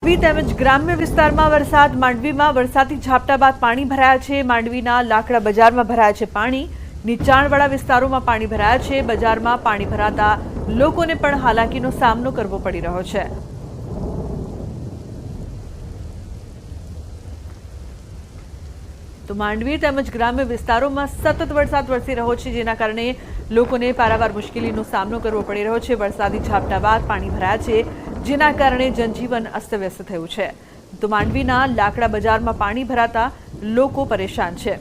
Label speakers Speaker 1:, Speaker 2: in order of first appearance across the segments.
Speaker 1: તેમજ ગ્રામ્ય વિસ્તારમાં વરસાદ માંડવીમાં વરસાદી ઝાપટા બાદ પાણી ભરાયા છે। માંડવીના લાકડા બજારમાં ભરાયા છે પાણી। નીચાણવાળા વિસ્તારોમાં પાણી ભરાયા છે। બજારમાં પાણી ભરાતા લોકોને પણ હાલાકીનો સામનો કરવો પડી રહ્યો છે। તો માંડવી તેમજ ગ્રામ્ય વિસ્તારોમાં સતત વરસાદ વરસી રહ્યો છે, જેના કારણે લોકોને પારાવાર મુશ્કેલીનો સામનો કરવો પડી રહ્યો છે। વરસાદી ઝાપટા બાદ પાણી ભરાયા છે, જેના કારણે જનજીવન અસ્તવ્યસ્ત થયું છે। તો માંડવીના લાકડા બજારમાં પાણી ભરાતા લોકો પરેશાન છે।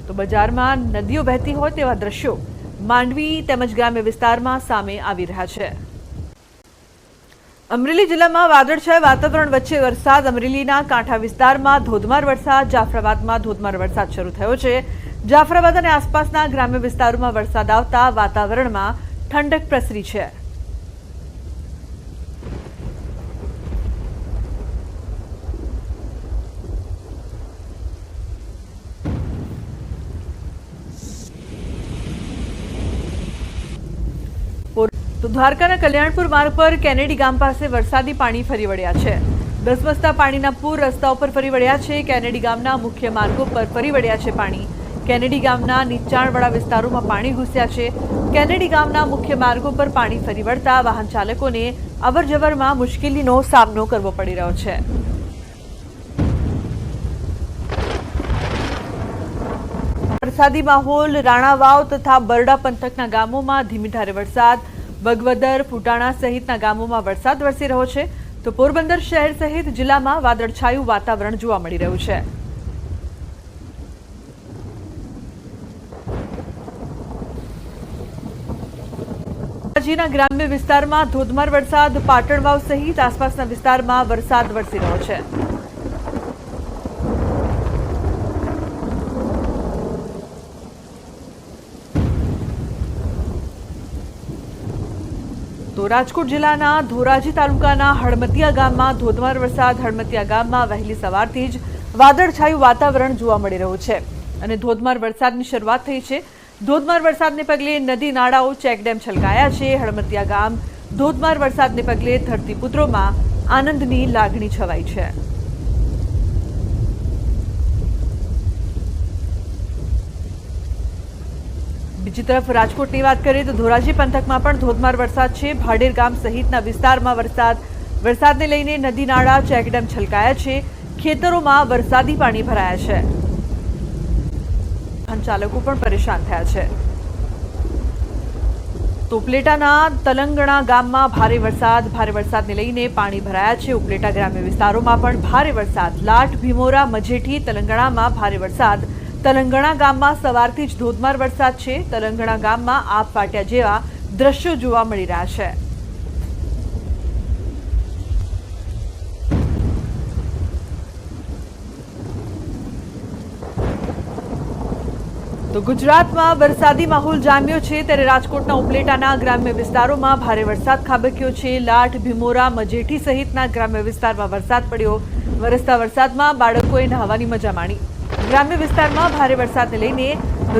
Speaker 1: તો બજારમાં નદીઓ વહેતી હોય તેવા દ્રશ્યો માંડવી તેમજ ગ્રામ્ય વિસ્તારમાં સામે આવી રહ્યા છે। અમરેલી જિલ્લામાં વાદળછાયા વાતાવરણ વચ્ચે વરસાદ। અમરેલીના કાંઠા વિસ્તારમાં ધોધમાર વરસાદ। જાફરાબાદમાં ધોધમાર વરસાદ શરૂ થયો છે। જાફરાબાદ અને આસપાસના ગ્રામ્ય વિસ્તારોમાં વરસાદ આવતા વાતાવરણમાં ઠંડક પ્રસરી છે। તો દ્વારકાના કલ્યાણપુર માર્ગ પર કેનેડી ગામ પાસે વરસાદી પાણી ફરી વળ્યા છે। ધસમસતા પાણીના પૂર રસ્તા ઉપર ફરી વળ્યા છે। કેનેડી ગામના મુખ્ય માર્ગો પર ફરી વળ્યા છે પાણી। કેનેડી ગામના નીચાણવાળા વિસ્તારોમાં પાણી ઘૂસ્યા છે। કેનેડી ગામના મુખ્ય માર્ગો પર પાણી ફરી વળતા વાહન ચાલકોને અવરજવરમાં મુશ્કેલીનો સામનો કરવો પડી રહ્યો છે। વરસાદી માહોલ રાણાવાવ તથા બરડા પંથકના ગામોમાં ધીમી ધારે વરસાદ। બગવદર ફુટાણા સહિતના ગામોમાં વરસાદ વરસી રહ્યો છે। તો પોરબંદર શહેર સહિત જિલ્લામાં વાદળછાયું વાતાવરણ જોવા મળી રહ્યું છે। ધોરાજીના ગ્રામ્ય વિસ્તારમાં ધોધમાર વરસાદ। પાટણવાવ સહિત આસપાસના વિસ્તારમાં વરસાદ વરસી રહ્યો છે। તો રાજકોટ જિલ્લાના ધોરાજી તાલુકાના હળમતિયા ગામમાં ધોધમાર વરસાદ। હળમતિયા ગામમાં વહેલી સવારથી જ વાદળછાયું વાતાવરણ જોવા મળી રહ્યું છે અને ધોધમાર વરસાદની શરૂઆત થઈ છે। ધોધમાર વરસાદને પગલે નદી નાળાઓ ચેકડેમ છલકાયા છે। હળમતિયા ગામ ધોધમાર વરસાદને પગલે ધરતીપુત્રોમાં આનંદની લાગણી છવાઈ છે। બીજી તરફ રાજકોટની વાત કરીએ તો ધોરાજી પંથકમાં પણ ધોધમાર વરસાદ છે। ભાડેર ગામ સહિતના વિસ્તારમાં વરસાદને લઈને નદી નાળા ચેકડેમ છલકાયા છે। ખેતરોમાં વરસાદી પાણી ભરાયા છે। વાહન ચાલકો પણ પરેશાન થયા છે। તો ઉપલેટાના તલંગણા ગામમાં ભારે વરસાદને લઈને પાણી ભરાયા છે। ઉપલેટા ગ્રામ્ય વિસ્તારોમાં પણ ભારે વરસાદ। લાઠ ભીમોરા મજેઠી તલંગણામાં ભારે વરસાદ। તલંગણા ગામમાં સવારથી જ ધોધમાર વરસાદ છે। તલંગણા ગામમાં આબ ફાટ્યા જેવા દ્રશ્યો જોવા મળી રહ્યા છે। તો ગુજરાતમાં વરસાદી માહોલ જામ્યો છે, ત્યારે રાજકોટના ઉપલેટાના ગ્રામ્ય વિસ્તારોમાં ભારે વરસાદ ખાબક્યો છે। લાઠ ભીમોરા મજેઠી સહિતના ગ્રામ્ય વિસ્તારમાં વરસાદ પડ્યો। વરસતા વરસાદમાં બાળકોએ નહાવાની મજા માણી। ગ્રામ્ય વિસ્તારમાં ભારે વરસાદને લઈને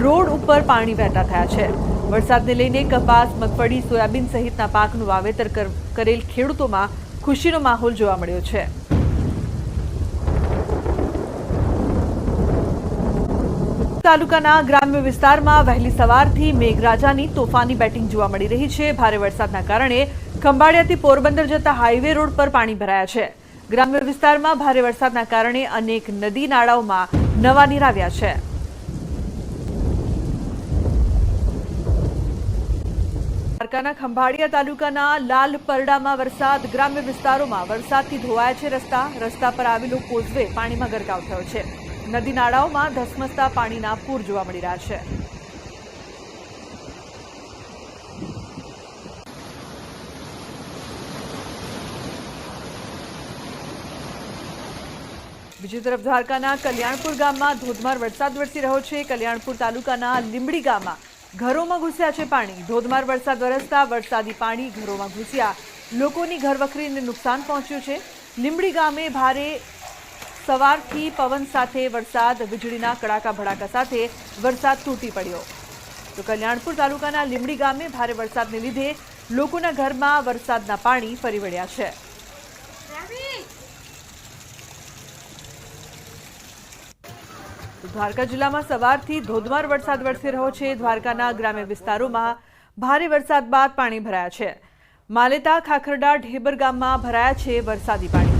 Speaker 1: રોડ ઉપર પાણી વહેતા થયા છે। વરસાદને લઈને કપાસ, મગફળી, સોયાબીન સહિતના પાકનું વાવેતર કરેલ ખેડૂતોમાં ખુશીનો માહોલ જોવા મળ્યો છે। તાલુકાના ગ્રામ્ય વિસ્તારમાં વહેલી સવારથી મેઘરાજાની તોફાની બેટિંગ જોવા મળી રહી છે। ભારે વરસાદના કારણે ખંભાળિયાથી પોરબંદર જતા હાઈવે રોડ પર પાણી ભરાયા છે। ગ્રામ્ય વિસ્તારમાં ભારે વરસાદના કારણે અનેક નદી નાળાઓમાં નવા નીર આવ્યા છે। દ્વારકાના ખંભાળિયા તાલુકાના લાલપરડામાં વરસાદ। ગ્રામ્ય વિસ્તારોમાં વરસાદથી ધોવાયા છે રસ્તા પર આવેલો કોઝવે પાણીમાં ગરકાવ થયો છે। નદી નાળાઓમાં ધસમસતા પાણીના પૂર જોવા મળી રહ્યા છે। બીજી તરફ દ્વારકાના કલ્યાણપુર ગામમાં ધોધમાર વરસાદ વરસી રહ્યો છે। કલ્યાણપુર તાલુકાના લીંબડી ગામમાં ઘરોમાં ઘૂસ્યા છે પાણી। ધોધમાર વરસાદ વરસતા વરસાદી પાણી ઘરોમાં ઘૂસ્યા લોકોની ઘરવખરીને નુકસાન પહોંચ્યું છે। લીંબડી ગામે ભારે સવારથી પવન સાથે વરસાદ, વીજળીના કડાકા ભડાકા સાથે વરસાદ તૂટી પડ્યો। તો કલ્યાણપુર તાલુકાના લીંબડી ગામે ભારે વરસાદને લીધે લોકોના ઘરમાં વરસાદના પાણી ફરી વળ્યા છે। દ્વારકા જિલ્લામાં સવારથી ધોધમાર વરસાદ વરસી રહ્યો છે। દ્વારકાના ગ્રામ્ય વિસ્તારોમાં ભારે વરસાદ બાદ પાણી ભરાયા છે। માલેતા ખાખરડા ઢેબર ગામમાં ભરાયા છે વરસાદી પાણી।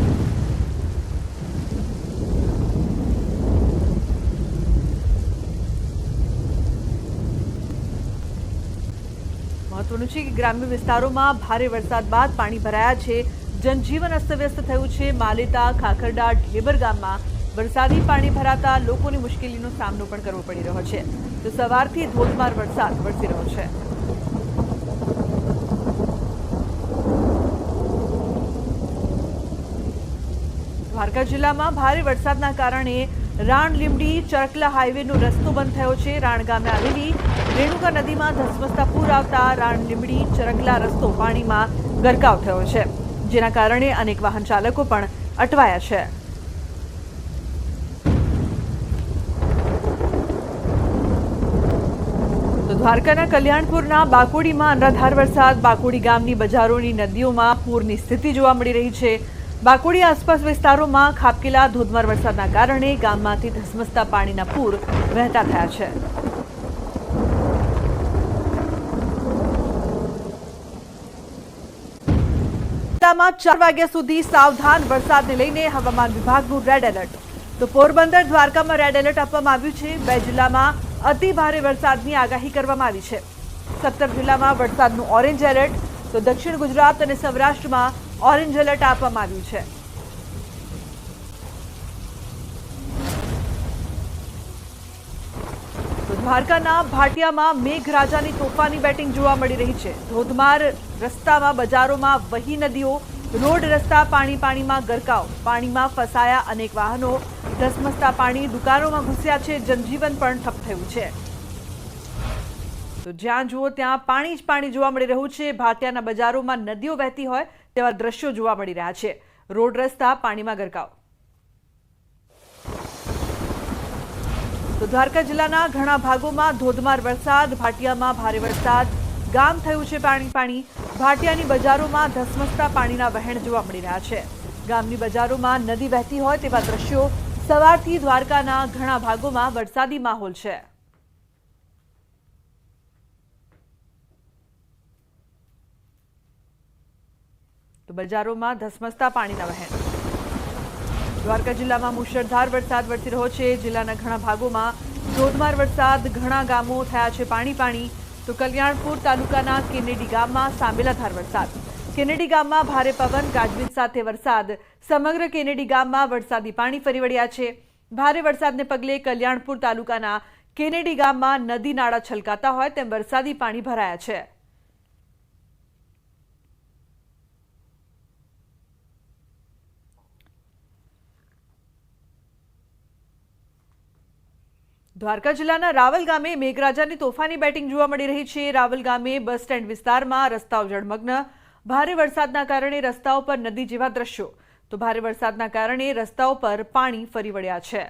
Speaker 1: મહત્વનું છે કે ગ્રામ્ય વિસ્તારોમાં ભારે વરસાદ બાદ પાણી ભરાયા છે। જનજીવન અસ્તવ્યસ્ત થયું છે। માલેતા ખાખરડા ઢેબર ગામમાં વરસાદી પાણી ભરાતા લોકોની મુશ્કેલીનો સામનો પણ કરવો પડી રહ્યો છે। તો સવારથી ધોધમાર વરસાદ વરસી રહ્યો છે। દ્વારકા જિલ્લામાં ભારે વરસાદના કારણે રાણ લીંબડી ચરકલા હાઈવેનો રસ્તો બંધ થયો છે। રાણ ગામે આવેલી રેણુકા નદીમાં ધસમસતા પૂર આવતા રાણ લીંબડી ચરકલા રસ્તો પાણીમાં ગરકાવ થયો છે, જેના કારણે અનેક વાહન ચાલકો પણ અટવાયા છે। તો દ્વારકાના કલ્યાણપુરના બાકોડીમાં અનરાધાર વરસાદ। બાકોડી ગામની બજારોની નદીઓમાં પૂરની સ્થિતિ જોવા મળી રહી છે। બાકોડી આસપાસ વિસ્તારોમાં ખાબકેલા ધોધમાર વરસાદના કારણે ગામમાંથી ધસમસતા પાણીના પૂર વહેતા થયા છે। જિલ્લામાં 4 વાગ્યા સુધી સાવધાન, વરસાદને લઈને હવામાન વિભાગનું રેડ એલર્ટ। તો પોરબંદર, દ્વારકામાં રેડ એલર્ટ આપવામાં આવ્યું છે। 2 જિલ્લામાં અતિ ભારે વરસાદની આગાહી કરવામાં આવી છે। 17 જિલ્લામાં વરસાદનું ઓરેન્જ એલર્ટ, તો દક્ષિણ ગુજરાત અને સૌરાષ્ટ્રમાં ઓરેન્જ એલર્ટ આપવામાં આવ્યું છે। તો દ્વારકાના ભાટિયામાં મેઘરાજાની તોફાની બેટિંગ જોવા મળી રહી છે। ધોધમાર રસ્તામાં, બજારોમાં વહી નદીઓ, રોડ રસ્તા પાણીમાં ગરકાવ, પાણીમાં ફસાયા અનેક વાહનો, ધસમસતા પાણી દુકાનોમાં ઘૂસ્યા છે। જનજીવન પણ ઠપ થયું છે। તો જ્યાં જુઓ ત્યાં પાણી જ પાણી જોવા મળી રહ્યું છે। ભાટિયાના બજારોમાં નદીઓ વહેતી હોય તેવા દ્રશ્યો જોવા મળી રહ્યા છે। રોડ રસ્તા પાણીમાં ગરકાવ। તો દ્વારકા જિલ્લાના ઘણા ભાગોમાં ધોધમાર વરસાદ। ભાટિયામાં ભારે વરસાદ, ગામ થયું છે પાણી। ભાટિયાની બજારોમાં ધસમસતા પાણીના વહેણ જોવા મળી રહ્યા છે। ગામની બજારોમાં નદી વહેતી હોય તેવા દ્રશ્યો। સવારથી દ્વારકાના ઘણા ભાગોમાં વરસાદી માહોલ છે। તો બજારોમાં ધસમસતા પાણીના વહેણ। દ્વારકા જિલ્લામાં મુશળધાર વરસાદ વરસી રહ્યો છે। જિલ્લાના ઘણા ભાગોમાં ધોધમાર વરસાદ, ઘણા ગામો થયા છે પાણી। તો કલ્યાણપુર તાલુકાના કેનેડી ગામમાં સાંબેલાધાર વરસાદ। કેનેડી ગામમાં ભારે પવન, ગાજવીજ સાથે વરસાદ। સમગ્ર કેનેડી ગામમાં વરસાદી પાણી ફરી વળ્યા છે। ભારે વરસાદને પગલે કલ્યાણપુર તાલુકાના કેનેડી ગામમાં નદી નાળા છલકાતા હોય તેમ વરસાદી પાણી ભરાયા છે। દ્વારકા જિલ્લાના રાવલ ગામે મેઘરાજાની તોફાની બેટિંગ જોવા મળી રહી છે। રાવલ ગામે બસ સ્ટેન્ડ વિસ્તારમાં રસ્તાઓ જળમગ્ન। ભારે વરસાદના કારણે રસ્તાઓ પર નદી જેવા દ્રશ્યો। તો ભારે વરસાદના કારણે રસ્તાઓ પર પાણી ફરી વળ્યા છે।